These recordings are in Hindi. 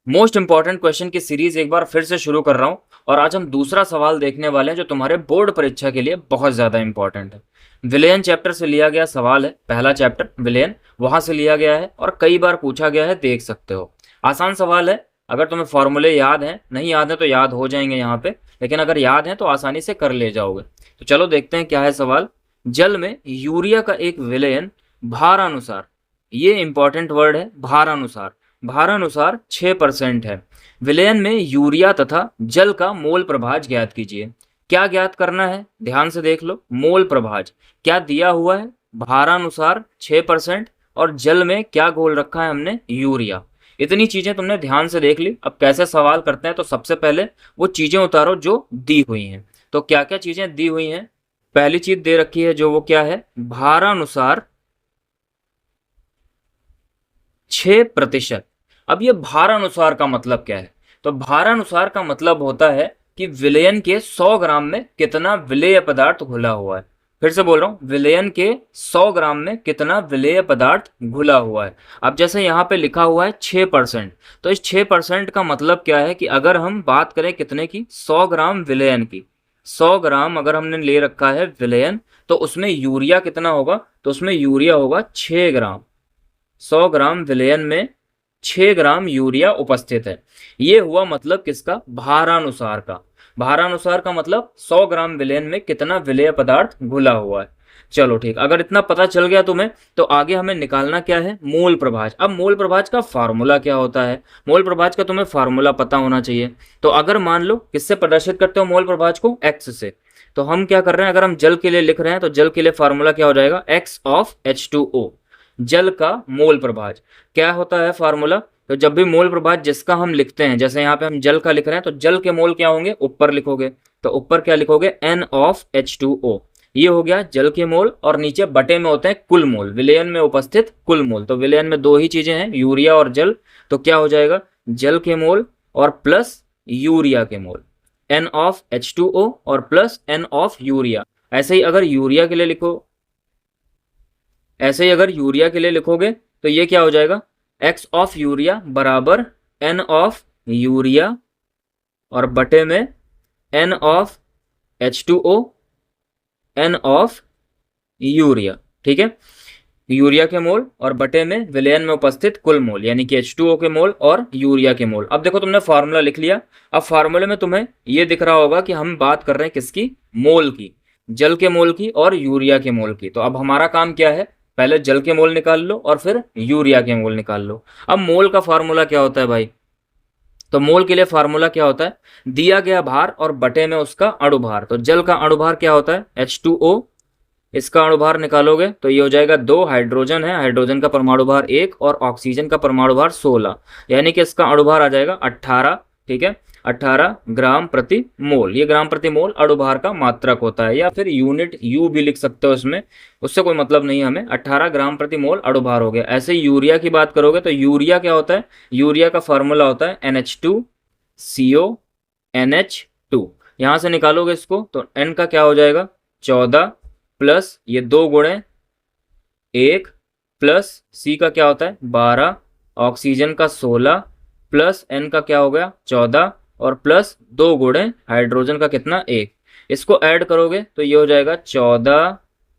मोस्ट इंपॉर्टेंट क्वेश्चन की सीरीज एक बार फिर से शुरू कर रहा हूं और आज हम दूसरा सवाल देखने वाले हैं जो तुम्हारे बोर्ड परीक्षा के लिए बहुत ज्यादा इंपॉर्टेंट है। विलेयन चैप्टर से लिया गया सवाल है, पहला चैप्टर विलेयन वहां से लिया गया है और कई बार पूछा गया है, देख सकते हो। आसान सवाल है, अगर तुम्हें फॉर्मूले याद हैं, नहीं याद है तो याद हो जाएंगे यहाँ पे, लेकिन अगर याद है तो आसानी से कर ले जाओगे। तो चलो देखते हैं क्या है सवाल। जल में यूरिया का एक विलयन भारानुसार, ये इंपॉर्टेंट वर्ड है, भारानुसार, भारानुसार 6% है। विलयन में यूरिया तथा जल का मोल प्रभाज ज्ञात कीजिए। क्या ज्ञात करना है, ध्यान से देख लो। मोल प्रभाज क्या दिया हुआ है, भारानुसार 6% और जल में क्या घोल रखा है हमने, यूरिया। इतनी चीजें तुमने ध्यान से देख ली। अब कैसे सवाल करते हैं, तो सबसे पहले वो चीजें उतारो जो दी हुई हैं। तो क्या क्या चीजें दी हुई हैं, पहली चीज दे रखी है जो वो क्या है, भारानुसार 6%। अब ये भारानुसार का मतलब क्या है, तो भारानुसार का मतलब होता है कि विलयन के 100 ग्राम में कितना विलेय पदार्थ घुला हुआ है। फिर से बोल रहा हूं, विलयन के 100 ग्राम में कितना विलेय पदार्थ घुला हुआ है। अब जैसे यहाँ पे लिखा हुआ है 6%, तो इस 6% का मतलब क्या है कि अगर हम बात करें कितने की, 100 ग्राम विलयन की, 100 ग्राम अगर हमने ले रखा है विलयन, तो उसमें यूरिया कितना होगा, तो उसमें यूरिया होगा 6 ग्राम। 100 ग्राम विलयन में 6 ग्राम यूरिया उपस्थित है। ये हुआ मतलब किसका, भारानुसार का। भारानुसार का मतलब 100 ग्राम विलयन में कितना विलेय पदार्थ घुला हुआ है। चलो ठीक, अगर इतना पता चल गया तुम्हें, तो आगे हमें निकालना क्या है, मोल प्रभाज। अब मोल प्रभाज का फार्मूला क्या होता है, मोल प्रभाज का तुम्हें फार्मूला पता होना चाहिए। तो अगर मान लो किससे प्रदर्शित करते हो मोल प्रभाज को, एक्स से, तो हम क्या कर रहे हैं, अगर हम जल के लिए लिख रहे हैं तो जल के लिए फार्मूला क्या हो जाएगा, एक्स ऑफ H2O। जल का मोल प्रभाज क्या होता है फार्मूला, तो जब भी मोल प्रभाज जिसका हम लिखते हैं, जैसे यहाँ पे हम जल का लिख रहे हैं, तो जल के मोल क्या होंगे, ऊपर लिखोगे, तो ऊपर क्या लिखोगे, N ऑफ H2O। ये हो गया जल के मोल, और नीचे बटे में होते हैं कुल मोल, विलयन में उपस्थित कुल मोल। तो विलयन में दो ही चीजें हैं, यूरिया और जल, तो क्या हो जाएगा, जल के मोल और प्लस यूरिया के मोल, N ऑफ H2O और प्लस N ऑफ यूरिया। ऐसे ही अगर यूरिया के लिए लिखो, ऐसे ही अगर यूरिया के लिए लिखोगे तो ये क्या हो जाएगा, एक्स ऑफ यूरिया बराबर एन ऑफ यूरिया और बटे में N of H2O, N of urea. ठीक है, यूरिया के मोल और बटे में विलयन में उपस्थित कुल मोल, यानी कि H2O के मोल और यूरिया के मोल। अब देखो तुमने फार्मूला लिख लिया। अब फार्मूले में तुम्हें ये दिख रहा होगा कि हम बात कर रहे हैं किसकी, मोल की, जल के मोल की और यूरिया के मोल की। तो अब हमारा काम क्या है, पहले जल के मोल निकाल लो और फिर यूरिया के मोल निकाल लो। अब मोल का फार्मूला क्या होता है भाई, तो मोल के लिए फार्मूला क्या होता है, दिया गया भार और बटे में उसका अणुभार। तो जल का अणुभार क्या होता है, H2O, इसका अणुभार निकालोगे तो ये हो जाएगा 2, हाइड्रोजन है, हाइड्रोजन का परमाणु भार 1 और ऑक्सीजन का परमाणु भार 16, यानी कि इसका अणुभार आ जाएगा 18। ठीक है, 18 ग्राम प्रति मोल। ये ग्राम प्रति मोल अणुभार का मात्रक होता है, या फिर यूनिट यू भी लिख सकते हो इसमें, उससे कोई मतलब नहीं हमें। 18 ग्राम प्रति मोल अणुभार हो गया। ऐसे यूरिया की बात करोगे तो यूरिया क्या होता है, यूरिया का फॉर्मूला होता है NH2CO NH2। यहां से निकालोगे इसको तो N का क्या हो जाएगा, 14 प्लस ये 2 गुणे 1 प्लस C का क्या होता है 12, ऑक्सीजन का 16 प्लस N का क्या हो गया 14 और प्लस 2 गुणे हाइड्रोजन का कितना 1। इसको ऐड करोगे तो ये हो जाएगा 14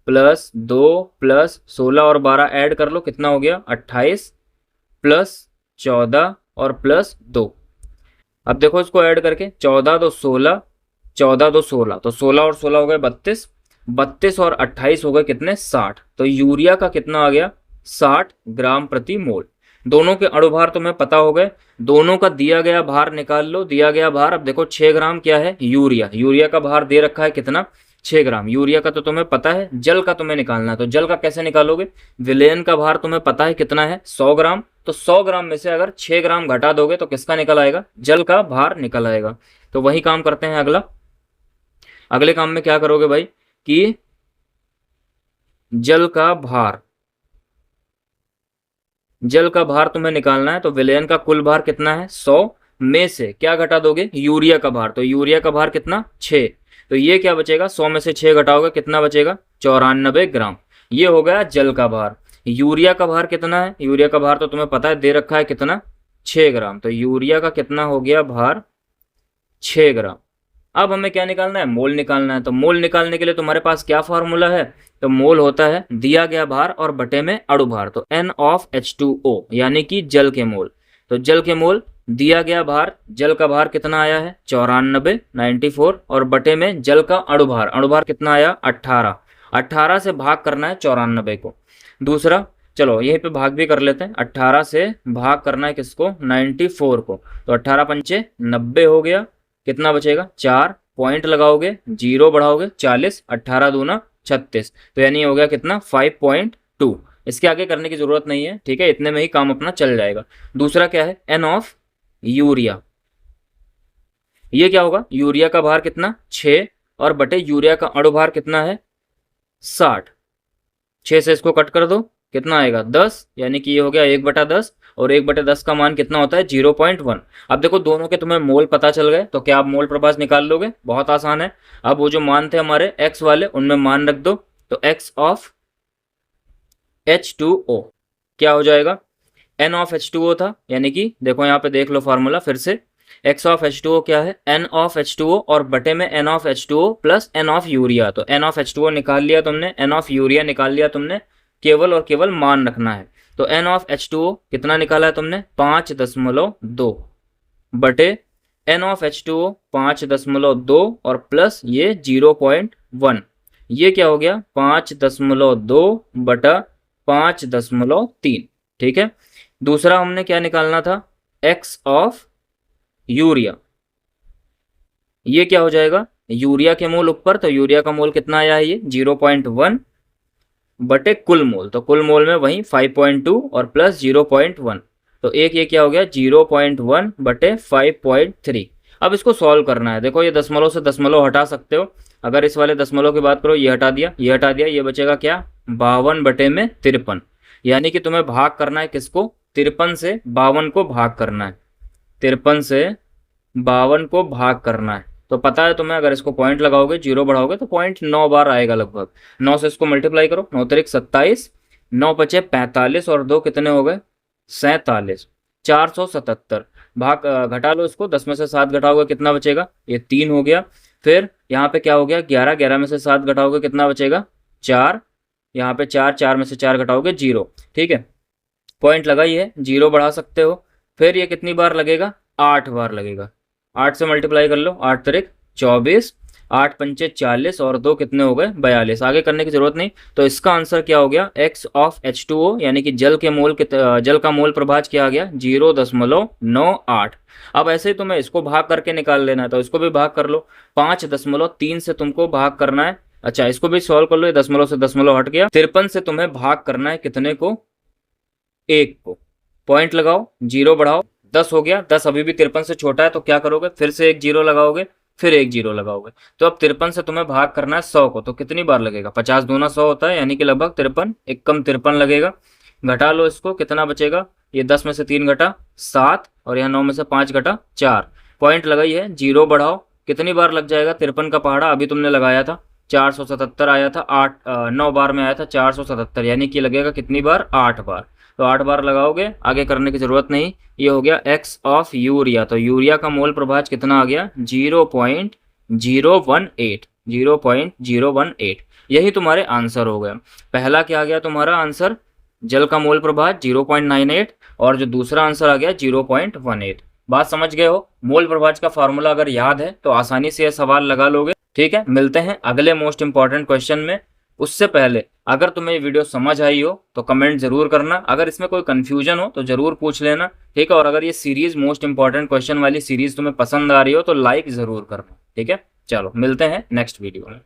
प्लस 2 प्लस 16 और 12 ऐड कर लो, कितना हो गया 28 प्लस 14 और प्लस 2। अब देखो इसको ऐड करके, 14 2 16, 14 2 16, तो 16 और 16 हो गए 32, 32 और 28 हो गए कितने 60। तो यूरिया का कितना आ गया 60 ग्राम प्रति मोल। दोनों के अणुभार तुम्हें पता हो गए, दोनों का दिया गया भार निकाल लो। दिया गया भार, अब देखो 6 ग्राम क्या है, यूरिया, यूरिया का भार दे रखा है कितना 6 ग्राम। यूरिया का तो तुम्हें पता है, जल का तुम्हें निकालना है, तो जल का कैसे निकालोगे, विलयन का भार तुम्हें पता है कितना है 100 ग्राम, तो 100 ग्राम में से अगर 6 ग्राम घटा दोगे तो किसका निकल आएगा, जल का भार निकल आएगा। तो वही काम करते हैं अगला। अगले काम में क्या करोगे भाई, कि जल का भार, जल का भार तुम्हें निकालना है। तो विलयन का कुल भार कितना है 100 में से क्या घटा दोगे, यूरिया का भार, तो यूरिया का भार कितना 6, तो ये क्या बचेगा 100 में से 6 घटाओगे कितना बचेगा 94 ग्राम। ये हो गया जल का भार। यूरिया का भार कितना है, यूरिया का भार तो तुम्हें पता है दे रखा है कितना 6 ग्राम। तो यूरिया का कितना हो गया भार, 6 ग्राम। अब हमें क्या निकालना है, मोल निकालना है। तो मोल निकालने के लिए तुम्हारे पास क्या फार्मूला है, तो मोल होता है दिया गया भार और बटे में अणु भार। तो N ऑफ H2O यानी कि जल के मोल। तो जल के मोल, दिया गया भार, जल का भार कितना आया है 94 और बटे में जल का अणु भार कितना आया 18। 18 से भाग करना है 94 को। दूसरा, चलो यहीं पे भाग भी कर लेते हैं। 18 से भाग करना है किसको, 94 को। तो 18 पंचे 90 हो गया। कितना बचेगा, 4 पॉइंट लगाओगे, 0 बढ़ाओगे 40, 18 दूना 36। तो यानी हो गया कितना 5.2। इसके आगे करने की जरूरत नहीं है, ठीक है, इतने में ही काम अपना चल जाएगा। दूसरा क्या है, N ऑफ यूरिया। ये क्या होगा, यूरिया का भार कितना 6 और बटे यूरिया का अणु भार कितना है 60। 6 से इसको कट कर दो, कितना आएगा 10, यानी कि ये हो गया 1/10 और 1/10 का मान कितना होता है 0.1। अब देखो दोनों के तुम्हें मोल पता चल गए, तो क्या आप मोल प्रभाज निकाल लोगे, बहुत आसान है। अब वो जो मान थे हमारे x वाले, उनमें मान रख दो। तो x ऑफ H2O क्या हो जाएगा, N ऑफ H2O था, यानी कि देखो यहाँ पे देख लो फार्मूला फिर से। x ऑफ H2O क्या है, N ऑफ H2O और बटे में N of H2O plus N of urea. तो N ऑफ H2O निकाल लिया तुमने, N ऑफ यूरिया निकाल लिया तुमने, केवल और केवल मान रखना है। तो N ऑफ H2O कितना निकाला है तुमने 5.2 बटे N ऑफ H2O 5.2 और प्लस ये 0.1। ये क्या हो गया 5.2 बटा 5.3, ठीक है। दूसरा हमने क्या निकालना था, X ऑफ यूरिया। ये क्या हो जाएगा, यूरिया के मोल ऊपर, तो यूरिया का मोल कितना आया है ये 0.1 बटे कुल मोल। तो कुल मोल में वही 5.2 और प्लस 0.1। तो एक ये क्या हो गया 0.1 बटे 5.3। अब इसको सॉल्व करना है। देखो ये दशमलव से दशमलव हटा सकते हो। अगर इस वाले दशमलव की बात करो, ये हटा दिया, ये हटा दिया, ये बचेगा क्या 52 बटे में 53। यानी कि तुम्हें भाग करना है किसको, 53 से 52 को भाग करना है। 53 से 52 को भाग करना है। तो पता है तुम्हें, अगर इसको पॉइंट लगाओगे, 0 बढ़ाओगे तो 0.9 बार आएगा लगभग। 9 से इसको मल्टीप्लाई करो, 9 तरीक 27, 9 बचे 45 और 2 कितने हो गए 47, 477। भाग घटा लो इसको, 10 में से 7 घटाओगे कितना बचेगा, ये 3 हो गया। फिर यहाँ पे क्या हो गया 11, 11 में से 7 घटाओगे कितना बचेगा 4, यहाँ पे 4, 4 में से 4 घटाओगे 0, ठीक है। पॉइंट लगाइए, 0 बढ़ा सकते हो। फिर ये कितनी बार लगेगा 8 बार लगेगा। 8 से मल्टीप्लाई कर लो, 8 तरीक 24, 8 पंचे 40 और 2 कितने हो गए 42। आगे करने की जरूरत नहीं। तो इसका आंसर क्या हो गया, x ऑफ H2O यानी कि जल के मोल जल का मोल प्रभाज क्या आ गया 0.98। अब ऐसे ही तुम्हें इसको भाग करके निकाल लेना है, तो इसको भी भाग कर लो। 5.3 से तुमको भाग करना है। अच्छा इसको भी सॉल्व कर लो, ये दशमलव से दशमलव हट गया। 53 से तुम्हें भाग करना है कितने को, 1 को। पॉइंट लगाओ, 0 बढ़ाओ, 10 हो गया। 10 अभी भी 53 से छोटा है, तो क्या करोगे, फिर से एक 0 लगाओगे, फिर एक 0 लगाओगे। तो अब 53 से तुम्हें भाग करना है 100 को। तो कितनी बार लगेगा, 50 दूना 100 होता है, यानी कि लगभग 53, एक कम 53 लगेगा। घटा लो इसको, कितना बचेगा, ये 10 में से 3 घटा 7 और यहाँ 9 में से 5 घटा 4। पॉइंट लगाई है, 0 बढ़ाओ, कितनी बार लग जाएगा 53 का पहाड़ा अभी तुमने लगाया था 477 आया था, 9 बार में आया था 477, यानी कि लगेगा कितनी बार 8 बार। तो 8 बार लगाओगे, आगे करने की जरूरत नहीं। ये हो गया x ऑफ यूरिया। तो यूरिया का मोल प्रभाज कितना आ गया 0.018, 0.018। यही तुम्हारे आंसर हो गया। पहला क्या आ गया तुम्हारा आंसर, जल का मोल प्रभाज 0.98 और जो दूसरा आंसर आ गया 0.18। बात समझ गए हो। मोल प्रभाज का फॉर्मूला अगर याद है तो आसानी से यह सवाल लगा लोगे, ठीक है। मिलते हैं अगले मोस्ट इंपॉर्टेंट क्वेश्चन में। उससे पहले अगर तुम्हें ये वीडियो समझ आई हो तो कमेंट जरूर करना। अगर इसमें कोई कंफ्यूजन हो तो जरूर पूछ लेना, ठीक है। और अगर ये सीरीज मोस्ट इंपॉर्टेंट क्वेश्चन वाली सीरीज तुम्हें पसंद आ रही हो तो लाइक जरूर करना, ठीक है। चलो मिलते हैं नेक्स्ट वीडियो में।